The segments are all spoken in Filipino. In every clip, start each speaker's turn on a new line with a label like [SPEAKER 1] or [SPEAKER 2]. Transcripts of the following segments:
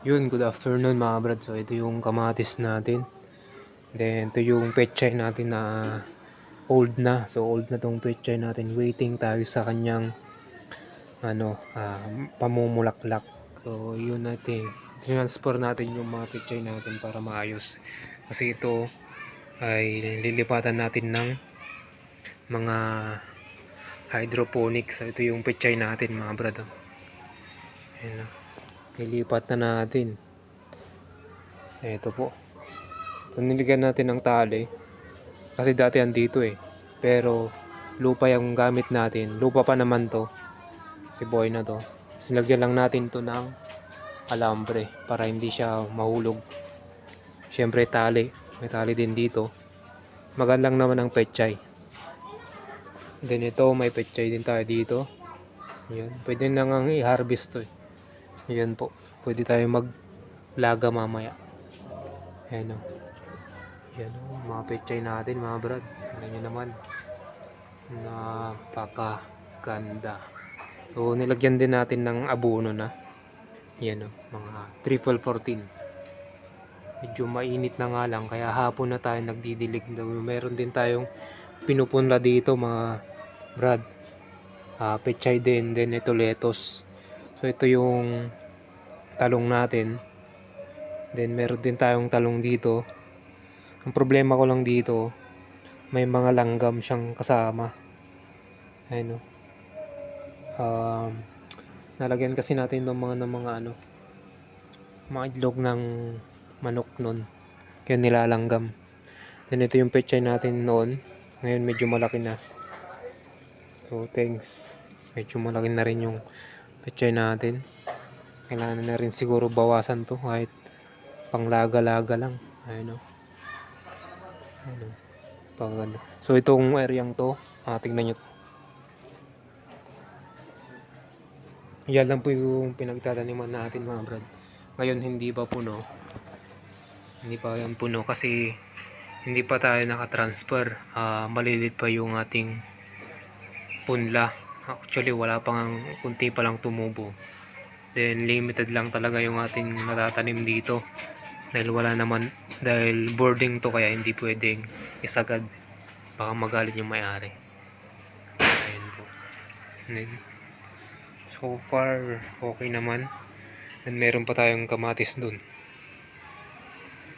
[SPEAKER 1] Yun, good afternoon mga brad. So ito yung kamatis natin. Then ito yung pechay natin na old na. So old na tong pechay natin. Waiting tayo sa kanyang pamumulaklak. So yun natin. Transfer natin yung mga pechay natin para maayos. Kasi ito ay lilipatan natin ng mga hydroponics. So ito yung pechay natin mga brad. Ayan, lilipat na natin. Ito po. So, niligyan natin ng tali. Kasi dati andito eh. Pero lupa yung gamit natin. Lupa pa naman to. Si boy na to. Sinagyan lang natin to ng alambre para hindi siya mahulog. Siyempre tali. May tali din dito. Magandang naman ang pechay. Then ito may pechay din tayo dito. Yan. Pwede na nga i-harvest to eh. Yan po. Pwede tayo maglaga mamaya. Ayan o. Yan o. Mga pechay natin mga brad. Tignan nyo naman. Napakaganda. So nilagyan din natin ng abono na. Yan o. Mga triple 14. Medyo mainit na nga lang. Kaya hapon na tayo nagdidilig. Meron din tayong pinupunla dito mga brad. Pechay din. Then ito lettuce. So ito yung talong natin. Then meron din tayong talong dito. Ang problema ko lang dito, may mga langgam siyang kasama. Ayun o. Nalagyan kasi natin ng mga itlog ng manok nun. Kaya nilalanggam. Then ito yung pechay natin noon. Ngayon medyo malaki na. So thanks. Medyo malaki na rin yung pechay natin. Kailangan na rin siguro bawasan to kahit panglaga-laga lang. Ayun o. So itong areang to, tingnan nyo to. Yan lang po yung pinagtataniman natin mga brad. Ngayon hindi pa puno. Hindi pa yan puno kasi hindi pa tayo nakatransfer. Malilit pa yung ating punla. Actually wala pang kunti pa lang tumubo. Then limited lang talaga yung ating natatanim dito. Dahil boarding to kaya hindi pwedeng isagad. Baka magalit yung may-ari. Ayun po. Then, so far okay naman. And meron pa tayong kamatis dun.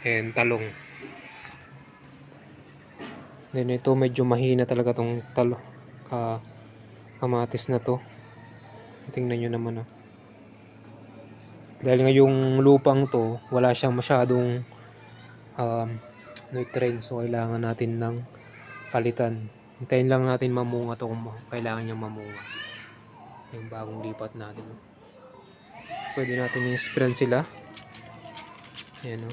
[SPEAKER 1] And talong. Then ito medyo mahina talaga tong kamatis na to. Tingnan nyo naman oh. Dahil ngayong lupang to, wala siyang masyadong nutrients. So kailangan natin ng palitan. Hintayin lang natin mamunga to kung kailangan niyang mamunga. Yung bagong lipat natin. Pwede natin i-spread sila. Ayan o.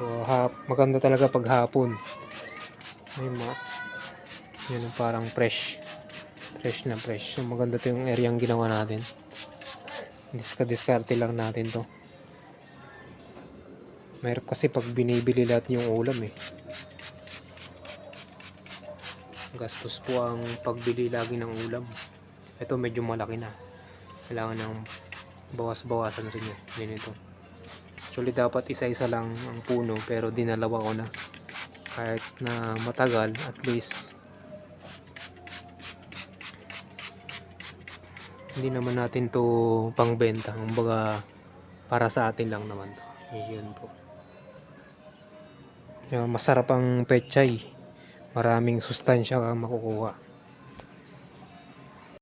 [SPEAKER 1] So maganda talaga pag hapon. Yan parang fresh. Fresh na fresh. So maganda to yung area ang ginawa natin. Diskarte lang natin to. Mayroon kasi pag binibili lahat yung ulam eh. Gastos po ang pagbili lagi ng ulam. Ito medyo malaki na. Kailangan ng bawas-bawasan rin yan. Yan ito. Actually dapat isa-isa lang ang puno pero dinalawa ko na. Kahit na matagal at least hindi naman natin to pangbenta. Kumbaga para sa atin lang naman to. Yun po. Masarap ang pechay. Maraming sustansya kang makukuha.